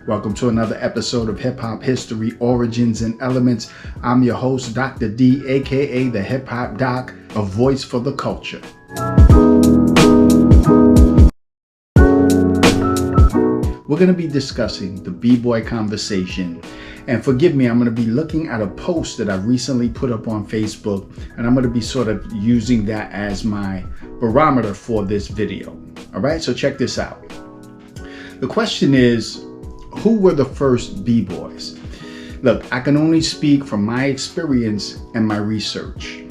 Welcome to another episode of Hip Hop History, Origins, and Elements. I'm your host, Dr. D, aka the Hip Hop Doc, a voice for the culture. We're going to be discussing the B-Boy conversation. And forgive me, I'm going to be looking at a post that I recently put up on Facebook, and I'm going to be sort of using that as my barometer for this video. All right, so check this out. The question is, who were the first B-Boys? Look, I can only speak from my experience and my research.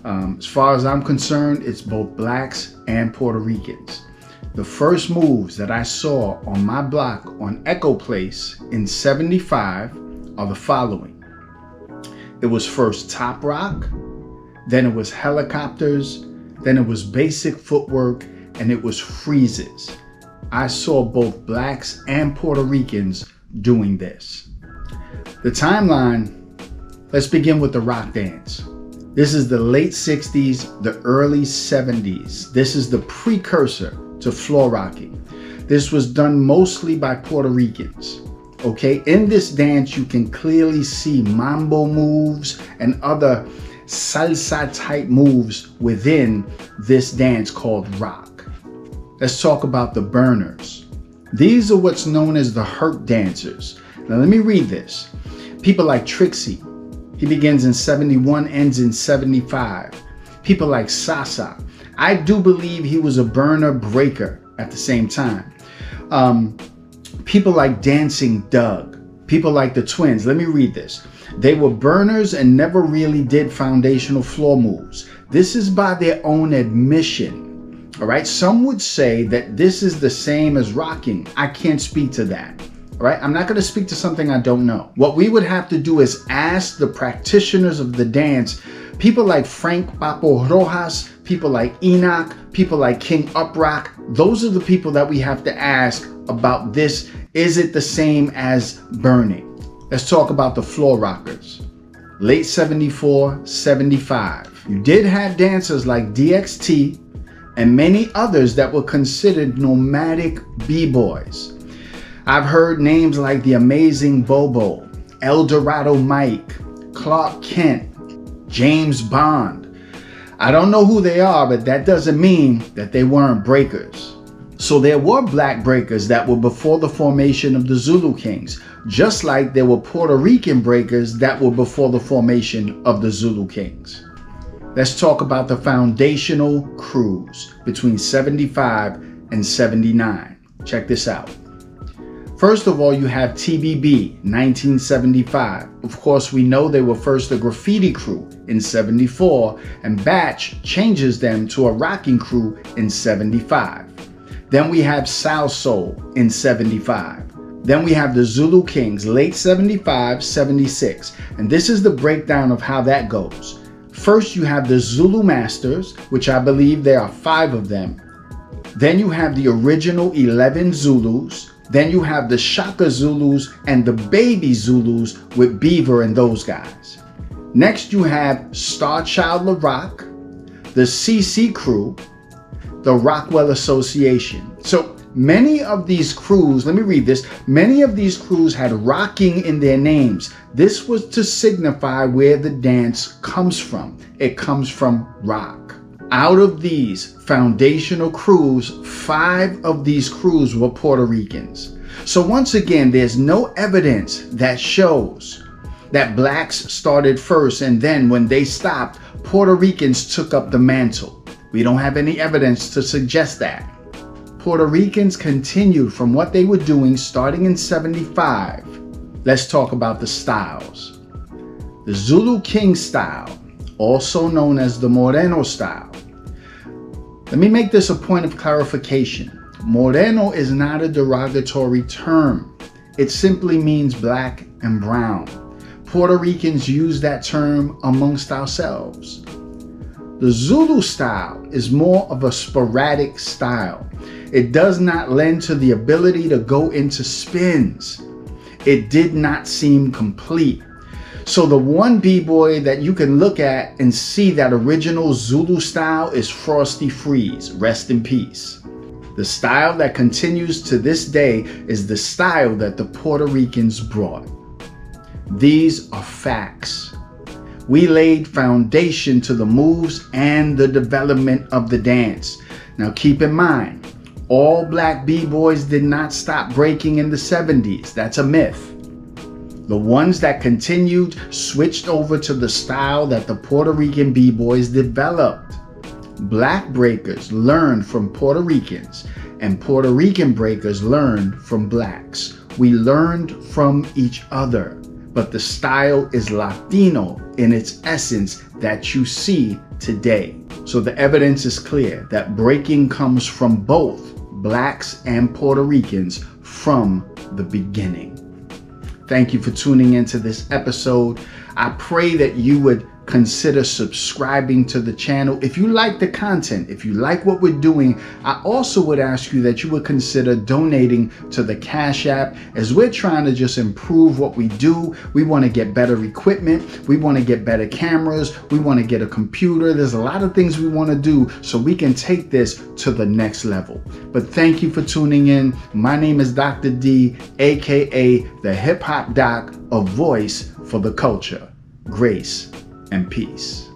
As far as I'm concerned, it's both blacks and Puerto Ricans. The first moves that I saw on my block on Echo Place in '75 are the following. It was first top rock, then it was helicopters, then it was basic footwork, and it was freezes. I saw both blacks and Puerto Ricans doing this. The timeline, let's begin with the rock dance. This is the late 60s, the early 70s. This is the precursor to floor rocking. This was done mostly by Puerto Ricans. Okay, in this dance, you can clearly see mambo moves and other salsa type moves within this dance called rock. Let's talk about the burners. These are what's known as the hurt dancers. Now let me read this. People like Trixie, he begins in '71, ends in '75. People like Sasa, I do believe he was a burner breaker at the same time. People like Dancing Doug, people like the Twins, let me read this. They were burners and never really did foundational floor moves. This is by their own admission. All right, some would say that this is the same as rocking. I can't speak to that. All right, I'm not going to speak to something I don't know. What we would have to do is ask the practitioners of the dance, people like Frank Papo Rojas, people like Enoch, people like King Uprock. Those are the people that we have to ask about this. Is it the same as burning? Let's talk about the floor rockers. Late 74, 75. You did have dancers like DXT, and many others that were considered nomadic B-Boys. I've heard names like the Amazing Bobo, El Dorado Mike, Clark Kent, James Bond. I don't know who they are, but that doesn't mean that they weren't breakers. So there were black breakers that were before the formation of the Zulu Kings, just like there were Puerto Rican breakers that were before the formation of the Zulu Kings. Let's talk about the foundational crews between 75 and 79. Check this out. First of all, you have TBB, 1975. Of course, we know they were first a graffiti crew in '74, and Batch changes them to a rocking crew in '75. Then we have Sal Soul in '75. Then we have the Zulu Kings, late '75, '76. And this is the breakdown of how that goes. First, you have the Zulu Masters, which I believe there are 5 of them. Then you have the original 11 Zulus. Then you have the Shaka Zulus and the Baby Zulus with Beaver and those guys. Next, you have Star Child LaRock, the CC Crew, the Rockwell Association. So many of these crews, let me read this, many of these crews had rocking in their names. This was to signify where the dance comes from. It comes from rock. Out of these foundational crews, 5 of these crews were Puerto Ricans. So once again, there's no evidence that shows that blacks started first, and then when they stopped, Puerto Ricans took up the mantle. We don't have any evidence to suggest that. Puerto Ricans continued from what they were doing starting in '75. Let's talk about the styles. The Zulu King style, also known as the Moreno style. Let me make this a point of clarification. Moreno is not a derogatory term. It simply means black and brown. Puerto Ricans use that term amongst ourselves. The Zulu style is more of a sporadic style. It does not lend to the ability to go into spins. It did not seem complete. So the one B-Boy that you can look at and see that original Zulu style is Frosty Freeze, rest in peace. The style that continues to this day is the style that the Puerto Ricans brought. These are facts. We laid foundation to the moves and the development of the dance. Now keep in mind, all black B-boys did not stop breaking in the 70s. That's a myth. The ones that continued switched over to the style that the Puerto Rican B-boys developed. Black breakers learned from Puerto Ricans, and Puerto Rican breakers learned from blacks. We learned from each other, but the style is Latino in its essence that you see today. So the evidence is clear that breaking comes from both blacks and Puerto Ricans from the beginning. Thank you for tuning into this episode. I pray that you would consider subscribing to the channel. If you like the content, if you like what we're doing, I also would ask you that you would consider donating to the Cash App, as we're trying to just improve what we do. We want to get better equipment. We want to get better cameras. We want to get a computer. There's a lot of things we want to do so we can take this to the next level. But thank you for tuning in. My name is Dr. D, aka the Hip Hop Doc, a voice for the culture. Grace and peace.